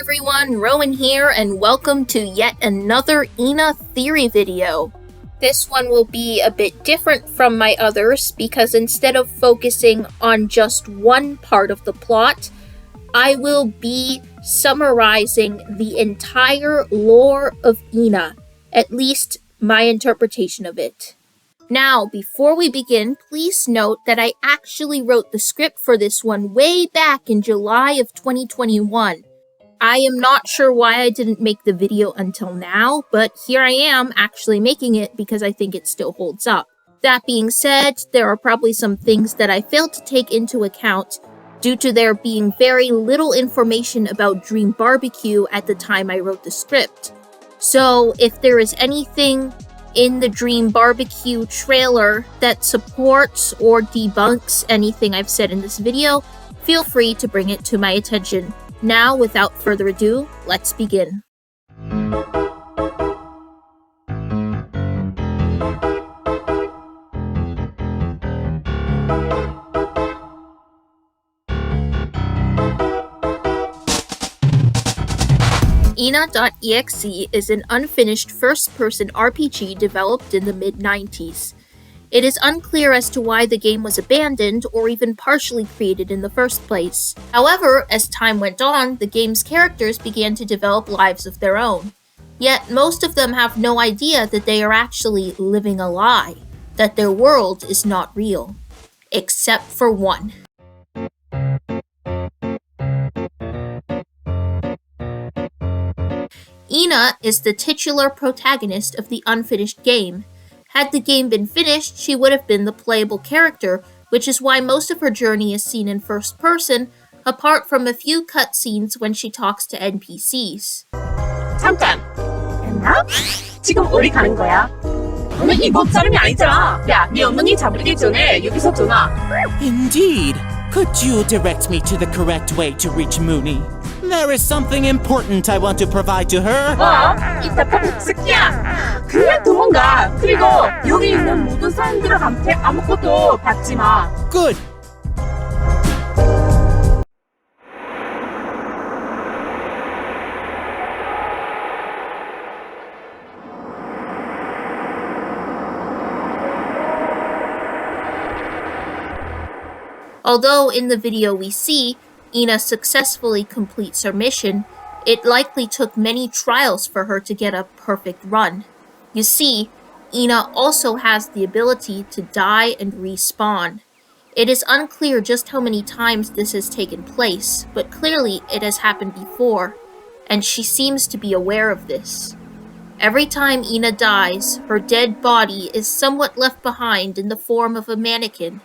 everyone, Rowan here, and welcome to yet another ENA Theory video. This one will be a bit different from my others because instead of focusing on just one part of the plot, I will be summarizing the entire lore of ENA, at least my interpretation of it. Now, before we begin, please note that I actually wrote the script for this one way back in July of 2021. I am not sure why I didn't make the video until now, but here I am actually making it because I think it still holds up. That being said, there are probably some things that I failed to take into account due to there being very little information about Dream Barbecue at the time I wrote the script. So if there is anything in the Dream Barbecue trailer that supports or debunks anything I've said in this video, feel free to bring it to my attention. Now, without further ado, let's begin. ENA.exe is an unfinished first-person RPG developed in the mid-90s. It is unclear as to why the game was abandoned or even partially created in the first place. However, as time went on, the game's characters began to develop lives of their own. Yet, most of them have no idea that they are actually living a lie, that their world is not real. Except for one. ENA is the titular protagonist of the unfinished game. Had the game been finished, she would have been the playable character, which is why most of her journey is seen in first person, apart from a few cutscenes when she talks to NPCs. 잠깐! 됐나? 지금 어디 가는 거야? 너는 이곳 사람이 아니잖아. 야, 네 엉덩이 잡히기 전에 여기서 전화. Indeed. Could you direct me to the correct way to reach Mooney? There is something important I want to provide to her. 이 답답한 새끼야! 그냥 도망가. 그리고 여기 있는 모든 사람들한테 아무것도 받지 마. Good. Although in the video we see, ENA successfully completes her mission, it likely took many trials for her to get a perfect run. You see, ENA also has the ability to die and respawn. It is unclear just how many times this has taken place, but clearly it has happened before, and she seems to be aware of this. Every time ENA dies, her dead body is somewhat left behind in the form of a mannequin.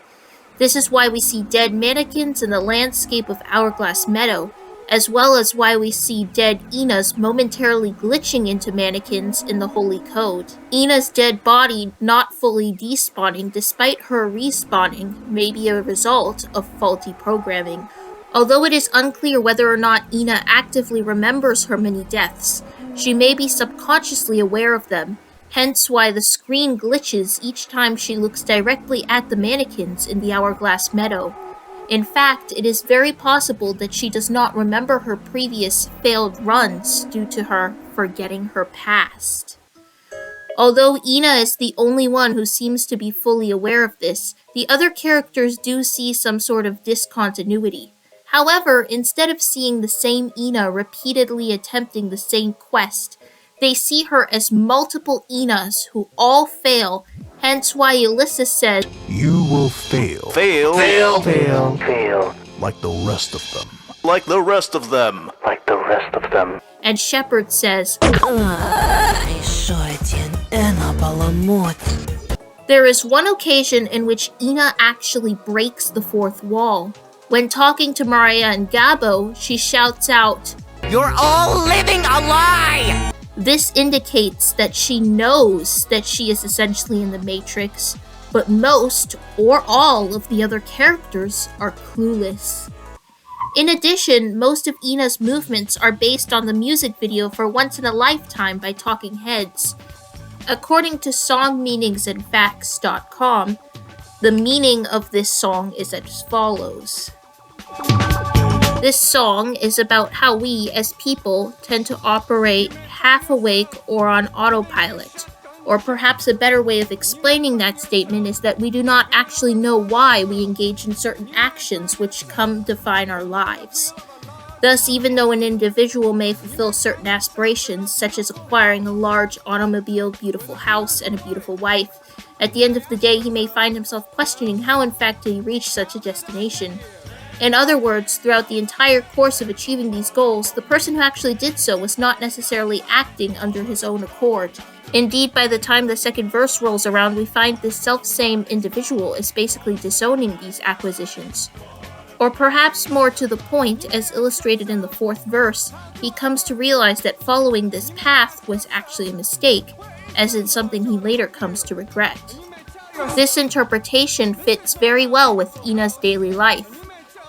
This is why we see dead mannequins in the landscape of Hourglass Meadow, as well as why we see dead ENAs momentarily glitching into mannequins in the Holy Code. ENA's dead body not fully despawning despite her respawning may be a result of faulty programming. Although it is unclear whether or not ENA actively remembers her many deaths, she may be subconsciously aware of them. Hence why the screen glitches each time she looks directly at the mannequins in the Hourglass Meadow. In fact, it is very possible that she does not remember her previous failed runs due to her forgetting her past. Although ENA is the only one who seems to be fully aware of this, the other characters do see some sort of discontinuity. However, instead of seeing the same ENA repeatedly attempting the same quest, they see her as multiple ENAs who all fail, hence why Ulysses says, "You will fail. Fail. Fail. Fail. Fail. Like the rest of them." Like the rest of them. Like the rest of them. And Shepard says, There is one occasion in which ENA actually breaks the fourth wall. When talking to Maria and Gabo, she shouts out, You're all living a lie! This indicates that she knows that she is essentially in the Matrix, but most or all of the other characters are clueless. In addition, most of ENA's movements are based on the music video for Once in a Lifetime by Talking Heads. According to songmeaningsandfacts.com, the meaning of this song is as follows. This song is about how we, as people, tend to operate half awake or on autopilot. Or perhaps a better way of explaining that statement is that we do not actually know why we engage in certain actions which come define our lives. Thus, even though an individual may fulfill certain aspirations, such as acquiring a large automobile, beautiful house, and a beautiful wife, at the end of the day he may find himself questioning how in fact did he reach such a destination. In other words, throughout the entire course of achieving these goals, the person who actually did so was not necessarily acting under his own accord. Indeed, by the time the second verse rolls around, we find this self-same individual is basically disowning these acquisitions. Or perhaps more to the point, as illustrated in the fourth verse, he comes to realize that following this path was actually a mistake, as in something he later comes to regret. This interpretation fits very well with ENA's daily life.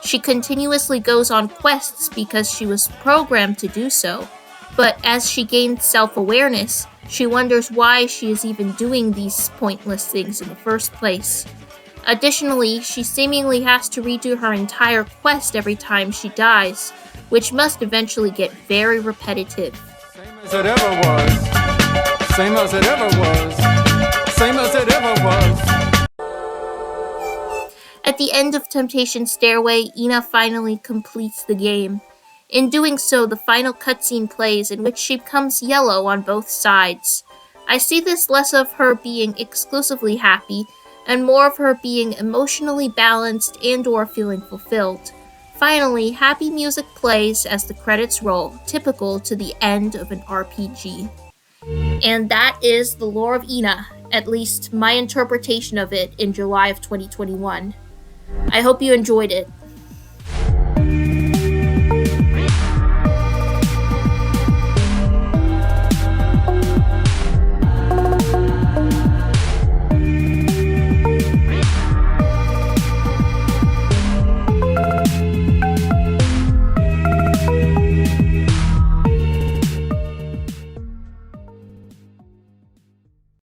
She continuously goes on quests because she was programmed to do so, but as she gains self-awareness, she wonders why she is even doing these pointless things in the first place. Additionally, she seemingly has to redo her entire quest every time she dies, which must eventually get very repetitive. Same as it ever was. Same as it ever was. Same as it ever was. At the end of Temptation Stairway, ENA finally completes the game. In doing so, the final cutscene plays in which she becomes yellow on both sides. I see this less of her being exclusively happy, and more of her being emotionally balanced and/or feeling fulfilled. Finally, happy music plays as the credits roll, typical to the end of an RPG. And that is the Lore of ENA, at least my interpretation of it in July of 2021. I hope you enjoyed it.